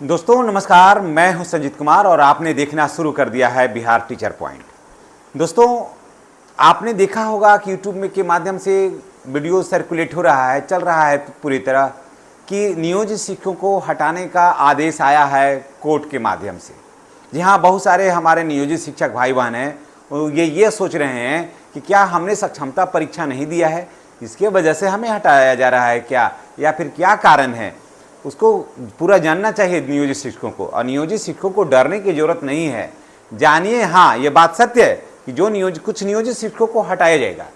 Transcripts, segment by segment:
दोस्तों नमस्कार, मैं हूं संजीत कुमार और आपने देखना शुरू कर दिया है बिहार टीचर पॉइंट। दोस्तों आपने देखा होगा कि यूट्यूब में के माध्यम से वीडियो सर्कुलेट हो रहा है, चल रहा है पूरी तरह कि नियोजित शिक्षकों को हटाने का आदेश आया है कोर्ट के माध्यम से। जी हाँ, बहुत सारे हमारे नियोजित शिक्षक भाई बहन हैं, ये सोच रहे हैं कि क्या हमने सक्षमता परीक्षा नहीं दिया है, इसके वजह से हमें हटाया जा रहा है क्या, या फिर क्या कारण है। उसको पूरा जानना चाहिए नियोजित शिक्षकों को, और नियोजित शिक्षकों को डरने की जरूरत नहीं है। जानिए, हाँ ये बात सत्य है कि कुछ नियोजित शिक्षकों को हटाया जाएगा,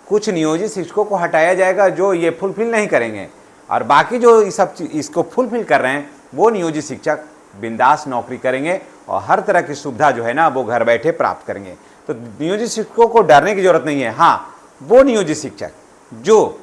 कुछ नियोजित शिक्षकों को हटाया जाएगा जो ये फुलफिल नहीं करेंगे, और बाकी जो इसको फुलफिल कर रहे हैं वो नियोजित शिक्षक बिंदास नौकरी करेंगे और हर तरह की सुविधा जो है ना वो घर बैठे प्राप्त करेंगे। तो नियोजित शिक्षकों को डरने की जरूरत नहीं है। हाँ, वो नियोजित शिक्षक जो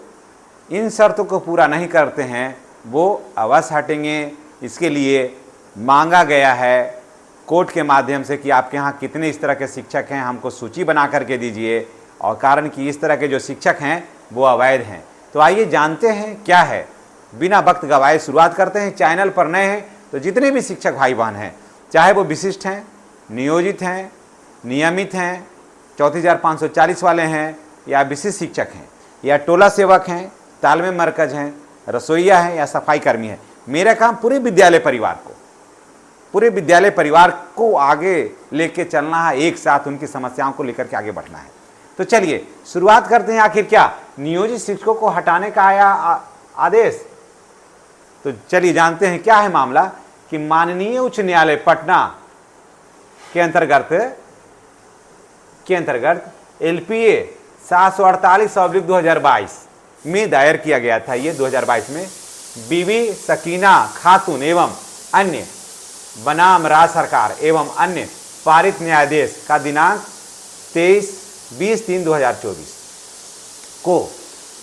इन शर्तों को पूरा नहीं करते हैं वो अवश्य हटेंगे। इसके लिए मांगा गया है कोर्ट के माध्यम से कि आपके यहाँ कितने इस तरह के शिक्षक हैं, हमको सूची बना करके दीजिए, और कारण कि इस तरह के जो शिक्षक हैं वो अवैध हैं। तो आइए जानते हैं क्या है। बिना वक्त गवाए शुरुआत करते हैं। चैनल पर नए हैं तो जितने भी शिक्षक भाई बहन हैं, चाहे वो विशिष्ट हैं, नियोजित हैं, नियमित हैं, 34,540 वाले हैं, या विशिष्ट शिक्षक हैं, या टोला सेवक हैं, तालमेल मरकज हैं, रसोईया है या सफाई कर्मी है, मेरा काम पूरे विद्यालय परिवार को आगे लेके चलना है, एक साथ उनकी समस्याओं को लेकर के आगे बढ़ना है। तो चलिए शुरुआत करते हैं। आखिर क्या नियोजित शिक्षकों को हटाने का आया आदेश? तो चलिए जानते हैं क्या है मामला। कि माननीय उच्च न्यायालय पटना के अंतर्गत LPA 748/2022 में दायर किया गया था। ये 2022 में बीबी सकीना खातून एवं अन्य बनाम राज्य सरकार एवं अन्य पारित न्यायाधीश का दिनांक 23/20/3/2024 को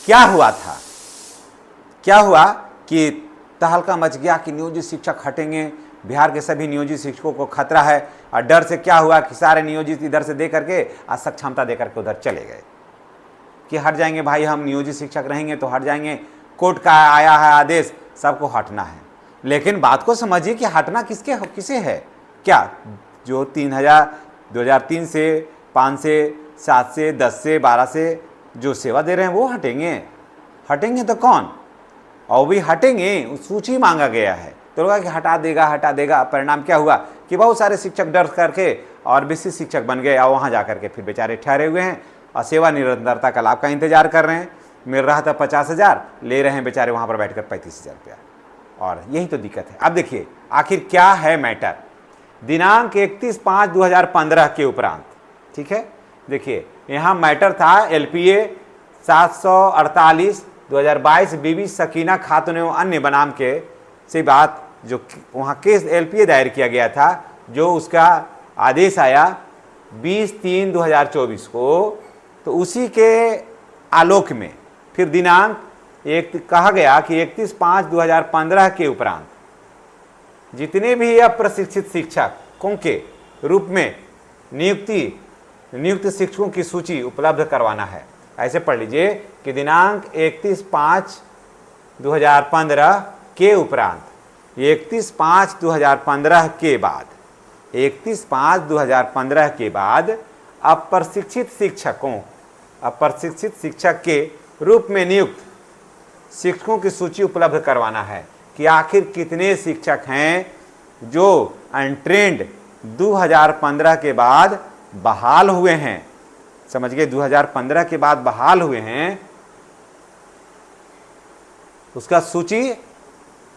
क्या हुआ था? क्या हुआ कि तहलका मच गया कि नियोजित शिक्षक हटेंगे, बिहार के सभी नियोजित शिक्षकों को खतरा है। और डर से क्या हुआ कि सारे नियोजित इधर से दे करके असक्षमता दे करके उधर चले गए कि हट जाएंगे भाई, हम नियोजित शिक्षक रहेंगे तो हट जाएंगे, कोर्ट का आया है आदेश, सबको हटना है। लेकिन बात को समझिए कि हटना किसे है? क्या जो 2003 से 5 से 7 से 10 से 12 से जो सेवा दे रहे हैं वो हटेंगे तो कौन? और भी हटेंगे, सूची मांगा गया है तो लोग कि हटा देगा। परिणाम क्या हुआ कि बहुत सारे शिक्षक डर करके और विशिष्ट शिक्षक बन गए, और वहाँ जा करके फिर बेचारे ठहरे हुए हैं और सेवा निरंतरता का लाभ का इंतजार कर रहे हैं। मिल रहा था 50,000, ले रहे हैं बेचारे वहाँ पर बैठकर 35,000 रुपया। और यही तो दिक्कत है। अब देखिए आखिर क्या है मैटर। दिनांक 31/5/2015 के उपरांत, ठीक है, देखिए यहाँ मैटर था LPA 748/2022 बीबी सकीना खातून एवं अन्य बनाम के से बात, जो वहाँ केस LPA दायर किया गया था, जो उसका आदेश आया 20/3/2024 को। तो उसी के आलोक में फिर दिनांक कहा गया कि 31/5/2015 के उपरांत जितने भी अप्रशिक्षित शिक्षकों के रूप में नियुक्त शिक्षकों की सूची उपलब्ध करवाना है। ऐसे पढ़ लीजिए कि दिनांक 31/5/2015 के उपरांत 31/5/2015 के बाद 31/5/2015 के बाद अप्रशिक्षित शिक्षक के रूप में नियुक्त शिक्षकों की सूची उपलब्ध करवाना है कि आखिर कितने शिक्षक हैं जो अनट्रेंड 2015 के बाद बहाल हुए हैं। समझ गए, 2015 के बाद बहाल हुए हैं, उसका सूची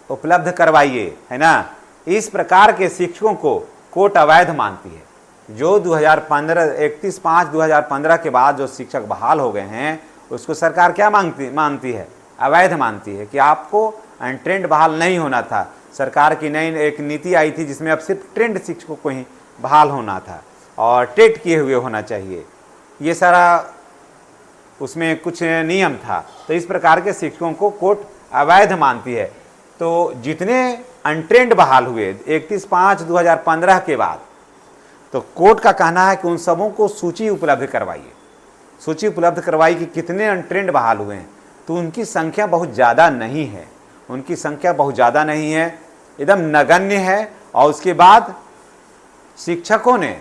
उपलब्ध करवाइए, है ना। इस प्रकार के शिक्षकों को कोर्ट अवैध मानती है। जो 31/5/2015 के बाद जो शिक्षक बहाल हो गए हैं उसको सरकार क्या मानती है? अवैध मानती है कि आपको अनट्रेंड बहाल नहीं होना था। सरकार की नई एक नीति आई थी जिसमें अब सिर्फ ट्रेंड शिक्षकों को ही बहाल होना था और टेट किए हुए होना चाहिए, ये सारा उसमें कुछ नियम था। तो इस प्रकार के शिक्षकों को कोर्ट अवैध मानती है। तो जितने अनट्रेंड बहाल हुए 31/5/2015 के बाद, तो कोर्ट का कहना है कि उन सबों को सूची उपलब्ध करवाइए। सूची उपलब्ध करवाई कि कितने अनट्रेंड बहाल हुए हैं। तो उनकी संख्या बहुत ज़्यादा नहीं है, एकदम नगण्य है। और उसके बाद शिक्षकों ने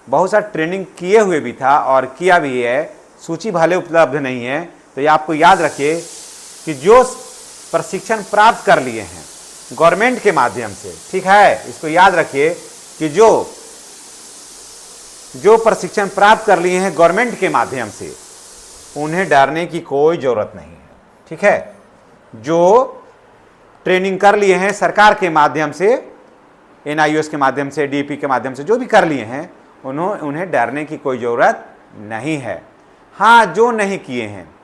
बहुत सा ट्रेनिंग किए हुए भी था और किया भी है, सूची भले उपलब्ध नहीं है। तो ये आपको याद रखिए कि जो प्रशिक्षण प्राप्त कर लिए हैं गवर्नमेंट के माध्यम से, ठीक है, इसको याद रखिए कि जो प्रशिक्षण प्राप्त कर लिए हैं गवर्नमेंट के माध्यम से, उन्हें डरने की कोई ज़रूरत नहीं है, ठीक है। जो ट्रेनिंग कर लिए हैं सरकार के माध्यम से, NIOS के माध्यम से, DP के माध्यम से, जो भी कर लिए हैं, उन्हें डरने की कोई ज़रूरत नहीं है। हाँ, जो नहीं किए हैं,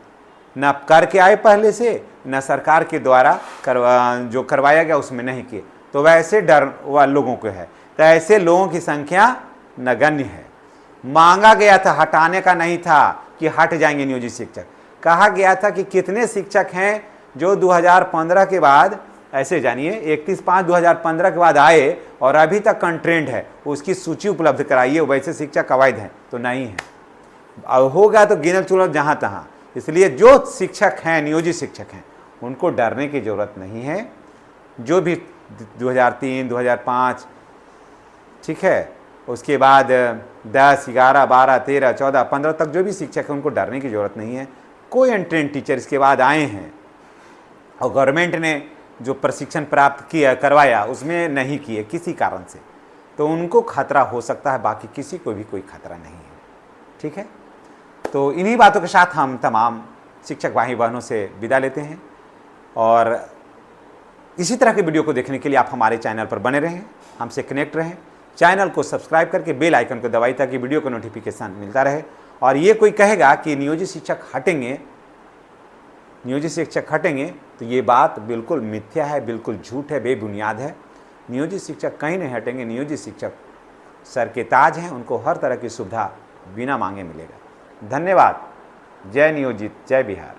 न करके आए पहले से, न सरकार के द्वारा जो करवाया गया उसमें नहीं किए, तो वैसे डर वाले लोगों को है। तो ऐसे लोगों की संख्या नगण्य है। मांगा गया था, हटाने का नहीं था कि हट जाएंगे नियोजित शिक्षक। कहा गया था कि कितने शिक्षक हैं जो 2015 के बाद, ऐसे जानिए 31/5/2015 के बाद आए और अभी तक कंट्रेंड है, उसकी सूची उपलब्ध कराइए। वैसे शिक्षक अवैध हैं तो नहीं है, अब होगा तो गिनल चुनल जहाँ तहाँ। इसलिए जो शिक्षक हैं, नियोजित शिक्षक हैं, उनको डरने की ज़रूरत नहीं है। जो भी 2003, 2005, ठीक है, उसके बाद 10, 11, 12, 13, 14, 15 तक जो भी शिक्षक हैं, उनको डरने की ज़रूरत नहीं है। कोई अनट्रेंड टीचर इसके बाद आए हैं और गवर्नमेंट ने जो प्रशिक्षण प्राप्त किया, करवाया, उसमें नहीं किए किसी कारण से, तो उनको खतरा हो सकता है, बाकी किसी को भी कोई खतरा नहीं है, ठीक है। तो इन्हीं बातों के साथ हम तमाम शिक्षक भाई बहनों से विदा लेते हैं और इसी तरह के वीडियो को देखने के लिए आप हमारे चैनल पर बने रहें, हमसे कनेक्ट रहें। चैनल को सब्सक्राइब करके बेल आइकन को दबाइए ताकि वीडियो को नोटिफिकेशन मिलता रहे। और ये कोई कहेगा कि नियोजित शिक्षक हटेंगे, नियोजित शिक्षक हटेंगे, तो ये बात बिल्कुल मिथ्या है, बिल्कुल झूठ है, बेबुनियाद है। नियोजित शिक्षक कहीं नहीं हटेंगे। नियोजित शिक्षक सर के ताज हैं, उनको हर तरह की सुविधा बिना मांगे मिलेगा। धन्यवाद। जय नियोजित, जय बिहार।